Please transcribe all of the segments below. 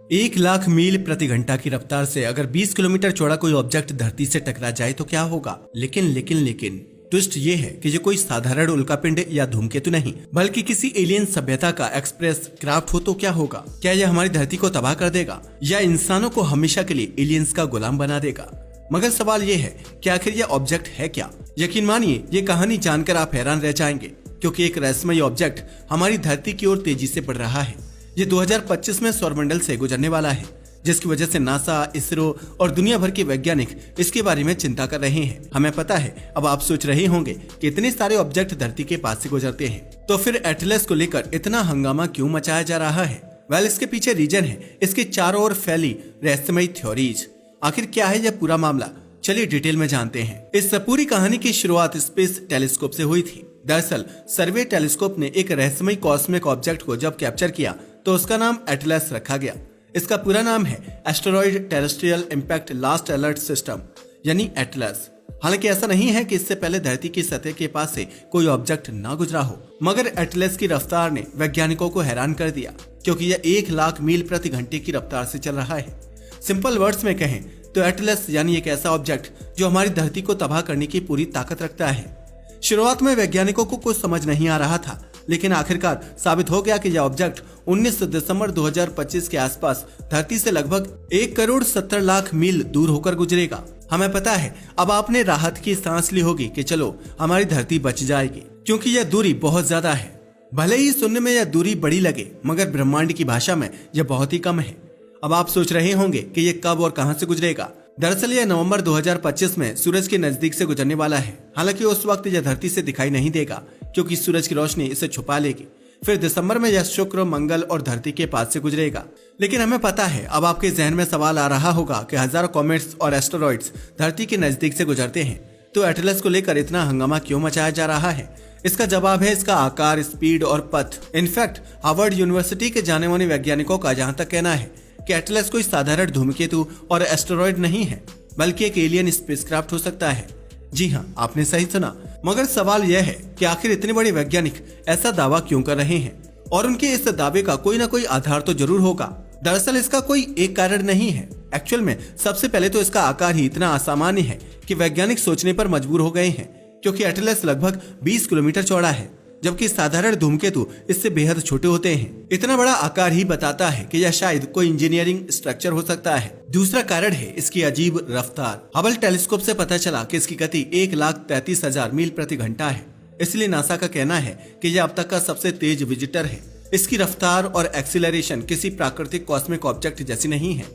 1 लाख मील प्रति घंटा की रफ्तार से अगर 20 किलोमीटर चौड़ा कोई ऑब्जेक्ट धरती से टकरा जाए तो क्या होगा। लेकिन ट्विस्ट ये है कि ये कोई साधारण उल्कापिंड या धूमकेतु नहीं, बल्कि किसी एलियन सभ्यता का एक्सप्रेस क्राफ्ट हो तो क्या होगा। क्या यह हमारी धरती को तबाह कर देगा या इंसानों को हमेशा के लिए एलियंस का गुलाम बना देगा। मगर सवाल ये है कि आखिर यह ऑब्जेक्ट है क्या। यकीन मानिए ये कहानी जानकर आप हैरान रह जाएंगे, क्योंकि एक रहस्यमयी ऑब्जेक्ट हमारी धरती की ओर तेजी से बढ़ रहा है। ये 2025 में सौरमंडल से गुजरने वाला है, जिसकी वजह से नासा, इसरो और दुनिया भर के वैज्ञानिक इसके बारे में चिंता कर रहे हैं। हमें पता है, अब आप सोच रहे होंगे कि इतने सारे ऑब्जेक्ट धरती के पास से गुजरते हैं, तो फिर एटलस को लेकर इतना हंगामा क्यों मचाया जा रहा है। इसके पीछे रीजन है इसके चारों ओर फैली रहस्यमयी थ्योरीज। आखिर क्या है यह पूरा मामला, चलिए डिटेल में जानते हैं। इस पूरी कहानी की शुरुआत स्पेस टेलीस्कोप से हुई थी। दरअसल सर्वे टेलीस्कोप ने एक रहस्यमयी कॉस्मिक ऑब्जेक्ट को जब कैप्चर किया तो उसका नाम एटलस रखा गया। इसका पूरा नाम है asteroid terrestrial impact last alert system, यानी एटलस। हालांकि ऐसा नहीं है कि इससे पहले धरती की सतह के पास से कोई ऑब्जेक्ट ना गुजरा हो, मगर एटलस की रफ्तार ने वैज्ञानिकों को हैरान कर दिया, क्योंकि यह 1 लाख मील प्रति घंटे की रफ्तार से चल रहा है। सिंपल वर्ड्स में कहें तो एटलस यानी एक ऐसा ऑब्जेक्ट जो हमारी धरती को तबाह करने की पूरी ताकत रखता है। शुरुआत में वैज्ञानिकों को कुछ समझ नहीं आ रहा था, लेकिन आखिरकार साबित हो गया कि यह ऑब्जेक्ट 19 दिसंबर 2025 के आसपास धरती से लगभग 1,70,00,000 मील दूर होकर गुजरेगा। हमें पता है, अब आपने राहत की सांस ली होगी कि चलो हमारी धरती बच जाएगी, क्योंकि यह दूरी बहुत ज्यादा है। भले ही सुनने में यह दूरी बड़ी लगे, मगर ब्रह्मांड की भाषा में यह बहुत ही कम है। अब आप सोच रहे होंगे कि ये कब और कहां से गुजरेगा। दरअसल यह नवंबर 2025 में सूरज के नजदीक से गुजरने वाला है। हालांकि उस वक्त यह धरती से दिखाई नहीं देगा, क्योंकि सूरज की रोशनी इसे छुपा लेगी। फिर दिसंबर में यह शुक्र, मंगल और धरती के पास से गुजरेगा। लेकिन हमें पता है, अब आपके जहन में सवाल आ रहा होगा कि हजारों कॉमेट्स और एस्टेरॉइड्स धरती के नजदीक से गुजरते हैं, तो एटलस को लेकर इतना हंगामा क्यों मचाया जा रहा है। इसका जवाब है इसका आकार, स्पीड और पथ। इनफैक्ट हार्वर्ड यूनिवर्सिटी के जाने माने वैज्ञानिकों का जहां तक कहना है कि एटलस कोई साधारण धूमकेतु और एस्टेरॉयड नहीं है, बल्कि एक एलियन स्पेसक्राफ्ट हो सकता है। जी हाँ, आपने सही सुना। मगर सवाल यह है कि आखिर इतने बड़े वैज्ञानिक ऐसा दावा क्यों कर रहे हैं, और उनके इस दावे का कोई ना कोई आधार तो जरूर होगा। दरअसल इसका कोई एक कारण नहीं है। एक्चुअल में सबसे पहले तो इसका आकार ही इतना असामान्य है कि वैज्ञानिक सोचने पर मजबूर हो गए हैं, क्योंकि एटलस लगभग 20 किलोमीटर चौड़ा है, जबकि साधारण धूमकेतु इससे बेहद छोटे होते हैं। इतना बड़ा आकार ही बताता है कि यह शायद कोई इंजीनियरिंग स्ट्रक्चर हो सकता है। दूसरा कारण है इसकी अजीब रफ्तार। हबल टेलीस्कोप से पता चला कि इसकी गति 1,33,000 मील प्रति घंटा है। इसलिए नासा का कहना है कि यह अब तक का सबसे तेज विजिटर है। इसकी रफ्तार और एक्सीलरेशन किसी प्राकृतिक कॉस्मिक ऑब्जेक्ट जैसी नहीं है।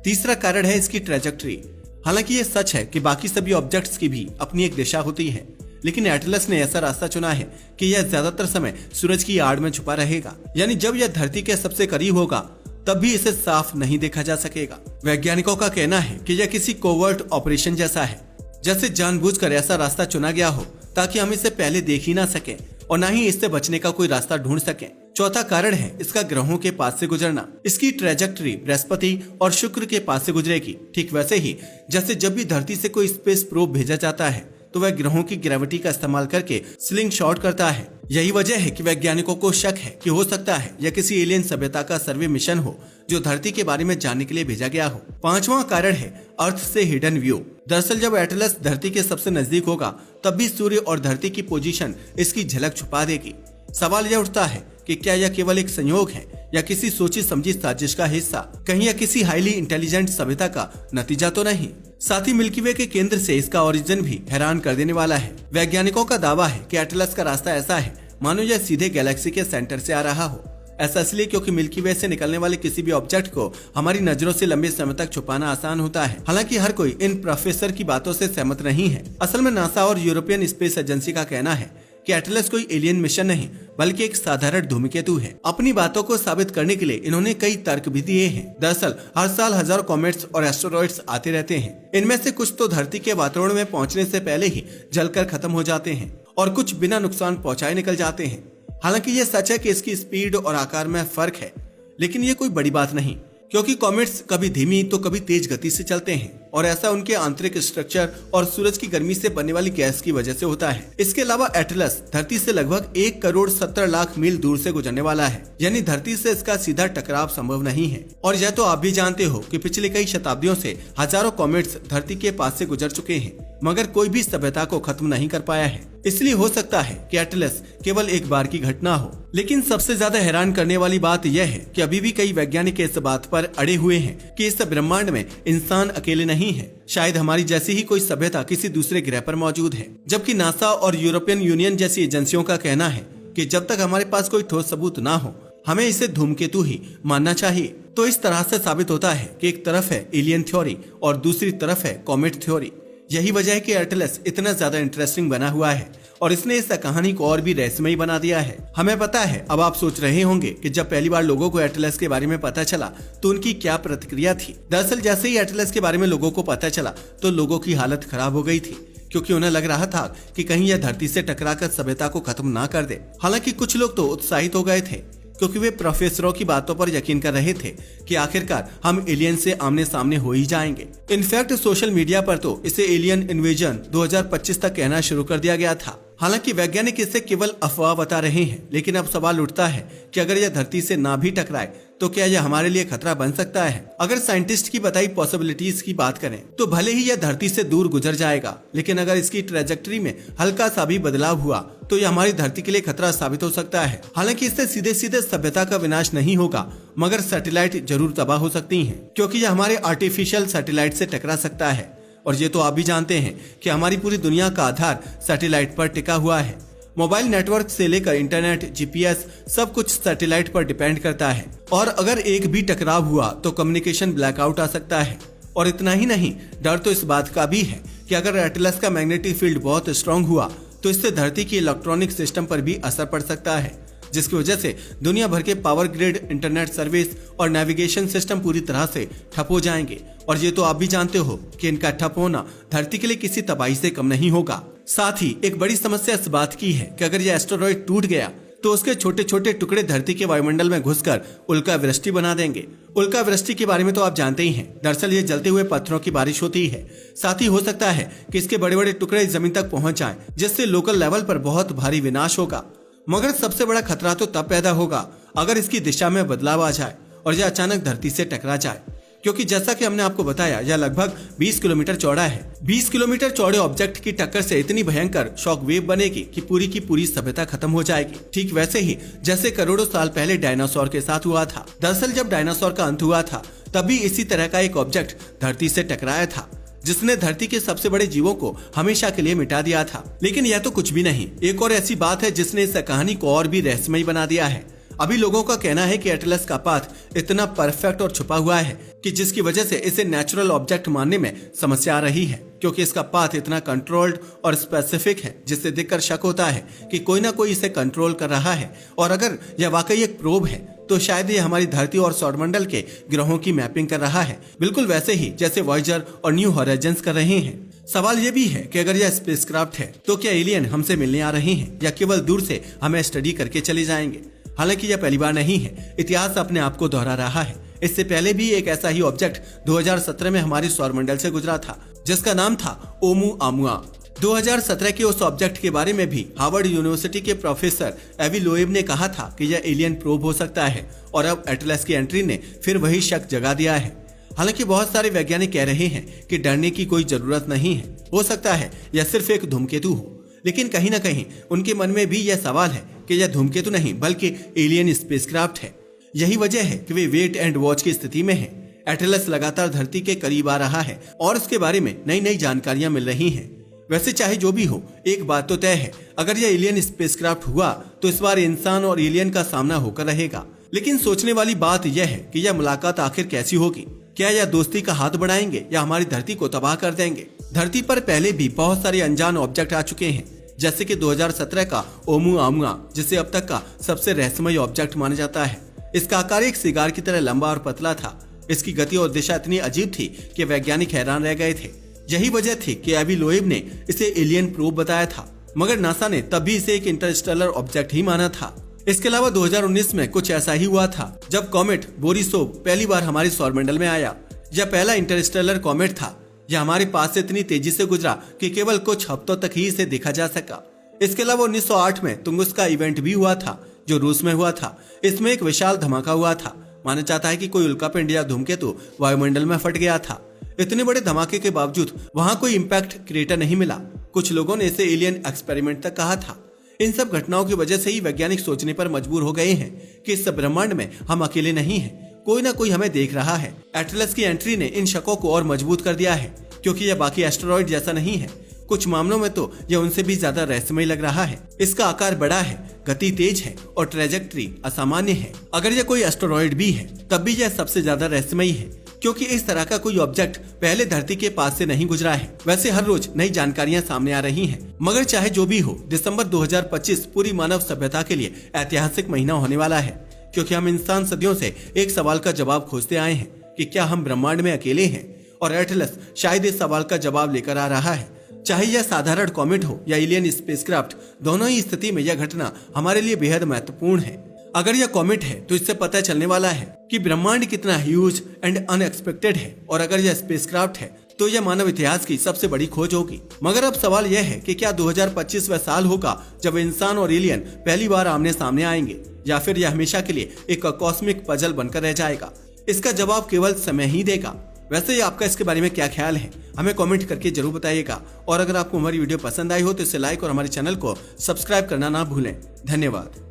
तीसरा कारण है इसकी ट्रेजेक्टरी। हालांकि ये सच है कि बाकी सभी ऑब्जेक्ट्स की भी अपनी एक दिशा होती है, लेकिन एटलस ने ऐसा रास्ता चुना है कि यह ज्यादातर समय सूरज की आड़ में छुपा रहेगा। यानी जब यह धरती के सबसे करीब होगा तब भी इसे साफ नहीं देखा जा सकेगा। वैज्ञानिकों का कहना है कि यह किसी कोवर्ट ऑपरेशन जैसा है, जैसे जानबूझकर ऐसा रास्ता चुना गया हो ताकि हम इसे पहले देख ही ना सके और न ही इससे बचने का कोई रास्ता ढूंढ सके। चौथा कारण है इसका ग्रहों के पास से गुजरना। इसकी ट्रेजेक्टरी बृहस्पति और शुक्र के पास से गुजरेगी, ठीक वैसे ही जैसे जब भी धरती से कोई स्पेस प्रोब भेजा जाता है तो वह ग्रहों की ग्रेविटी का इस्तेमाल करके स्लिंग शॉट करता है। यही वजह है कि वैज्ञानिकों को शक है कि हो सकता है यह किसी एलियन सभ्यता का सर्वे मिशन हो, जो धरती के बारे में जानने के लिए भेजा गया हो। पांचवा कारण है अर्थ से हिडन व्यू। दरअसल जब एटलस धरती के सबसे नजदीक होगा तब भी सूर्य और धरती की पोजीशन इसकी झलक छुपा देगी। सवाल यह उठता है कि क्या यह केवल एक संयोग है या किसी सोची समझी साजिश का हिस्सा, कहीं यह किसी हाईली इंटेलिजेंट सभ्यता का नतीजा तो नहीं। साथ ही मिल्की वे के केंद्र से इसका ओरिजिन भी हैरान कर देने वाला है। वैज्ञानिकों का दावा है कि एटलस का रास्ता ऐसा है मानो यह सीधे गैलेक्सी के सेंटर से आ रहा हो। ऐसा इसलिए क्योंकि मिल्की वे से निकलने वाले किसी भी ऑब्जेक्ट को हमारी नजरों से लंबे समय तक छुपाना आसान होता है। हालांकि हर कोई इन प्रोफेसर की बातों से सहमत नहीं है। असल में नासा और यूरोपियन स्पेस एजेंसी का कहना है कि एटलस कोई एलियन मिशन नहीं, बल्कि एक साधारण धूमकेतु है। अपनी बातों को साबित करने के लिए इन्होंने कई तर्क भी दिए हैं। दरअसल हर साल हजारों कॉमेट्स और एस्टेरॉइड्स आते रहते हैं। इनमें से कुछ तो धरती के वातावरण में पहुंचने से पहले ही जलकर खत्म हो जाते हैं और कुछ बिना नुकसान पहुंचाए निकल जाते हैं। हालांकि ये सच है कि इसकी स्पीड और आकार में फर्क है, लेकिन ये कोई बड़ी बात नहीं, क्योंकि कॉमेट्स कभी धीमी तो कभी तेज गति से चलते हैं। और ऐसा उनके आंतरिक स्ट्रक्चर और सूरज की गर्मी से बनने वाली गैस की वजह से होता है। इसके अलावा एटलस धरती से लगभग 1,70,00,000 मील दूर से गुजरने वाला है, यानी धरती से इसका सीधा टकराव संभव नहीं है। और यह तो आप भी जानते हो कि पिछले कई शताब्दियों से हजारों कॉमेट्स धरती के पास से गुजर चुके हैं, मगर कोई भी सभ्यता को खत्म नहीं कर पाया है। इसलिए हो सकता है कि एटलस केवल एक बार की घटना हो। लेकिन सबसे ज्यादा हैरान करने वाली बात यह है कि अभी भी कई वैज्ञानिक इस बात पर अड़े हुए हैं कि इस ब्रह्मांड में इंसान अकेले नहीं है। शायद हमारी जैसी ही कोई सभ्यता किसी दूसरे ग्रह पर मौजूद है, जबकि नासा और यूरोपियन यूनियन जैसी एजेंसियों का कहना है कि जब तक हमारे पास कोई ठोस सबूत ना हो, हमें इसे धूमकेतु ही मानना चाहिए। तो इस तरह से साबित होता है कि एक तरफ है एलियन थ्योरी और दूसरी तरफ है कॉमेट थ्योरी। यही वजह है कि एटलस इतना ज्यादा इंटरेस्टिंग बना हुआ है और इसने इस कहानी को और भी रहस्यमयी बना दिया है। हमें पता है, अब आप सोच रहे होंगे कि जब पहली बार लोगों को एटलस के बारे में पता चला तो उनकी क्या प्रतिक्रिया थी। दरअसल जैसे ही एटलस के बारे में लोगों को पता चला तो लोगों की हालत खराब हो गई थी, क्योंकि उन्हें लग रहा था कि कहीं यह धरती से टकराकर सभ्यता को खत्म ना कर दे। हालांकि कुछ लोग तो उत्साहित हो गए थे, क्योंकि वे प्रोफेसरों की बातों पर यकीन कर रहे थे कि आखिरकार हम एलियन से आमने सामने हो ही जाएंगे। इनफैक्ट सोशल मीडिया पर तो इसे एलियन इन्वेजन 2025 तक कहना शुरू कर दिया गया था। हालांकि वैज्ञानिक इसे केवल अफवाह बता रहे हैं, लेकिन अब सवाल उठता है कि अगर यह धरती से ना भी टकराए तो क्या यह हमारे लिए खतरा बन सकता है। अगर साइंटिस्ट की बताई पॉसिबिलिटीज की बात करें तो भले ही यह धरती से दूर गुजर जाएगा, लेकिन अगर इसकी ट्रेजेक्टरी में हल्का सा भी बदलाव हुआ तो यह हमारी धरती के लिए खतरा साबित हो सकता है। हालांकि इससे सीधे सीधे सभ्यता का विनाश नहीं होगा, मगर सैटेलाइट जरूर तबाह हो सकती हैं, क्योंकि यह हमारे आर्टिफिशियल सैटेलाइट से टकरा सकता है। और ये तो आप भी जानते हैं कि हमारी पूरी दुनिया का आधार सैटेलाइट पर टिका हुआ है। मोबाइल नेटवर्क से लेकर इंटरनेट, जीपीएस सब कुछ सैटेलाइट पर डिपेंड करता है। और अगर एक भी टकराव हुआ तो कम्युनिकेशन ब्लैकआउट आ सकता है। और इतना ही नहीं, डर तो इस बात का भी है कि अगर एटलस का मैग्नेटिक फील्ड बहुत स्ट्रांग हुआ तो इससे धरती की इलेक्ट्रॉनिक सिस्टम पर भी असर पड़ सकता है, जिसकी वजह से दुनिया भर के पावर ग्रिड, इंटरनेट सर्विस और नेविगेशन सिस्टम पूरी तरह से ठप हो जाएंगे। और ये तो आप भी जानते हो कि इनका ठप होना धरती के लिए किसी तबाही से कम नहीं होगा। साथ ही एक बड़ी समस्या इस बात की है कि अगर यह एस्टेरॉयड टूट गया तो उसके छोटे छोटे टुकड़े धरती के वायुमंडल में घुसकर उल्का वृष्टि बना देंगे। उल्का वृष्टि के बारे में तो आप जानते ही हैं। दरअसल ये जलते हुए पत्थरों की बारिश होती है। साथ ही हो सकता है कि इसके बड़े बड़े टुकड़े जमीन तक पहुंच जाएं, जिससे लोकल लेवल पर बहुत भारी विनाश होगा। मगर सबसे बड़ा खतरा तो तब पैदा होगा अगर इसकी दिशा में बदलाव आ जाए और यह अचानक धरती से टकरा जाए, क्योंकि जैसा कि हमने आपको बताया यह लगभग 20 किलोमीटर चौड़ा है। 20 किलोमीटर चौड़े ऑब्जेक्ट की टक्कर से इतनी भयंकर शॉक वेव बनेगी कि पूरी सभ्यता खत्म हो जाएगी। ठीक वैसे ही जैसे करोड़ों साल पहले डायनासोर के साथ हुआ था। दरअसल जब डायनासोर का अंत हुआ था तभी इसी तरह का एक ऑब्जेक्ट धरती से टकराया था, जिसने धरती के सबसे बड़े जीवों को हमेशा के लिए मिटा दिया था। लेकिन यह तो कुछ भी नहीं, एक और ऐसी बात है जिसने इस कहानी को और भी रहस्यमयी बना दिया है। अभी लोगों का कहना है कि एटलस का पाथ इतना परफेक्ट और छुपा हुआ है कि जिसकी वजह से इसे नेचुरल ऑब्जेक्ट मानने में समस्या आ रही है, क्योंकि इसका पाथ इतना कंट्रोल्ड और स्पेसिफिक है जिससे देखकर शक होता है कि कोई ना कोई इसे कंट्रोल कर रहा है। और अगर यह वाकई एक प्रोब है तो शायद ये हमारी धरती और सौरमंडल के ग्रहों की मैपिंग कर रहा है, बिल्कुल वैसे ही जैसे वॉयेजर और न्यू हॉराइजन्स कर रहे हैं। सवाल ये भी है कि अगर यह स्पेसक्राफ्ट है तो क्या एलियन हमसे मिलने आ रहे हैं या केवल दूर से हमें स्टडी करके चले जाएंगे। हालांकि यह पहली बार नहीं है, इतिहास अपने आप को दोहरा रहा है। इससे पहले भी एक ऐसा ही ऑब्जेक्ट 2017 में हमारे सौरमंडल से गुजरा था, जिसका नाम था ओमुआमुआ। 2017 के उस ऑब्जेक्ट के बारे में भी हार्वर्ड यूनिवर्सिटी के प्रोफेसर एवी लोएब ने कहा था कि यह एलियन प्रोब हो सकता है। और अब एटलस की एंट्री ने फिर वही शक जगा दिया है। हालांकि बहुत सारे वैज्ञानिक कह रहे हैं कि डरने की कोई जरूरत नहीं है, हो सकता है यह सिर्फ एक धूमकेतु हो। लेकिन कहीं ना कहीं उनके मन में भी यह सवाल है कि यह धूमकेतु नहीं बल्कि एलियन स्पेसक्राफ्ट है। यही वजह है कि वे वेट एंड वॉच की स्थिति में हैं। एटलस लगातार धरती के करीब आ रहा है और उसके बारे में नई नई जानकारियां मिल रही हैं। वैसे चाहे जो भी हो, एक बात तो तय है, अगर यह एलियन स्पेसक्राफ्ट हुआ तो इस बार इंसान और एलियन का सामना होकर रहेगा। लेकिन सोचने वाली बात यह है कि यह मुलाकात आखिर कैसी होगी। क्या यह दोस्ती का हाथ बढ़ाएंगे या हमारी धरती को तबाह कर देंगे। धरती पर पहले भी बहुत सारे अनजान ऑब्जेक्ट आ चुके हैं, जैसे कि 2017 का ओमुआमुआ, जिसे अब तक का सबसे रहस्यमय ऑब्जेक्ट माना जाता है। इसका आकार एक सिगार की तरह लंबा और पतला था। इसकी गति और दिशा इतनी अजीब थी कि वैज्ञानिक हैरान रह गए थे। यही वजह थी कि एवी लोएब ने इसे एलियन प्रोब बताया था, मगर नासा ने तब भी इसे एक इंटरस्टेलर ऑब्जेक्ट ही माना था। इसके अलावा 2019 में कुछ ऐसा ही हुआ था, जब कॉमेट बोरिसोव पहली बार हमारे सौरमंडल में आया। यह पहला इंटरस्टेलर कॉमेट था यह हमारे पास से इतनी तेजी से गुजरा कि केवल कुछ हफ्तों तक ही इसे देखा जा सका। इसके अलावा 1908 में तुंगुस्का इवेंट भी हुआ था जो रूस में हुआ था। इसमें एक विशाल धमाका हुआ था। माना जाता है कि कोई उल्कापिंड या धूमकेतु वायुमंडल में फट गया था। इतने बड़े धमाके के बावजूद वहां कोई इम्पैक्ट क्रेटर नहीं मिला। कुछ लोगों ने इसे एलियन एक्सपेरिमेंट तक कहा था। इन सब घटनाओं की वजह से ही वैज्ञानिक सोचने पर मजबूर हो गए हैं कि इस ब्रह्मांड में हम अकेले नहीं हैं, कोई ना कोई हमें देख रहा है। एटलस की एंट्री ने इन शकों को और मजबूत कर दिया है, क्योंकि यह बाकी एस्टेरॉइड जैसा नहीं है। कुछ मामलों में तो यह उनसे भी ज्यादा रहस्यमय लग रहा है। इसका आकार बड़ा है, गति तेज है और ट्रेजेक्ट्री असामान्य है। अगर यह कोई एस्टेरॉइड भी है तब भी यह सबसे ज्यादा रहस्यमयी है, क्योंकि इस तरह का कोई ऑब्जेक्ट पहले धरती के पास से नहीं गुजरा है। वैसे हर रोज नई जानकारियां सामने आ रही हैं, मगर चाहे जो भी हो, दिसंबर 2025 पूरी मानव सभ्यता के लिए ऐतिहासिक महीना होने वाला है, क्योंकि हम इंसान सदियों से एक सवाल का जवाब खोजते आए हैं कि क्या हम ब्रह्मांड में अकेले हैं, और एटलस शायद इस सवाल का जवाब लेकर आ रहा है। चाहे यह साधारण कॉमेट हो या एलियन स्पेसक्राफ्ट, दोनों ही स्थिति में यह घटना हमारे लिए बेहद महत्वपूर्ण है। अगर यह कॉमेट है तो इससे पता चलने वाला है कि ब्रह्मांड कितना ह्यूज एंड अनएक्सपेक्टेड है, और अगर यह स्पेसक्राफ्ट है तो यह मानव इतिहास की सबसे बड़ी खोज होगी। मगर अब सवाल यह है कि क्या 2025 वह साल होगा जब इंसान और एलियन पहली बार आमने सामने आएंगे, या फिर यह हमेशा के लिए एक कॉस्मिक पजल बनकर रह जाएगा। इसका जवाब केवल समय ही देगा। वैसे आपका इसके बारे में क्या ख्याल है, हमें कमेंट करके जरूर बताइएगा। और अगर आपको हमारी वीडियो पसंद आई हो तो इसे लाइक और हमारे चैनल को सब्सक्राइब करना ना भूलें। धन्यवाद।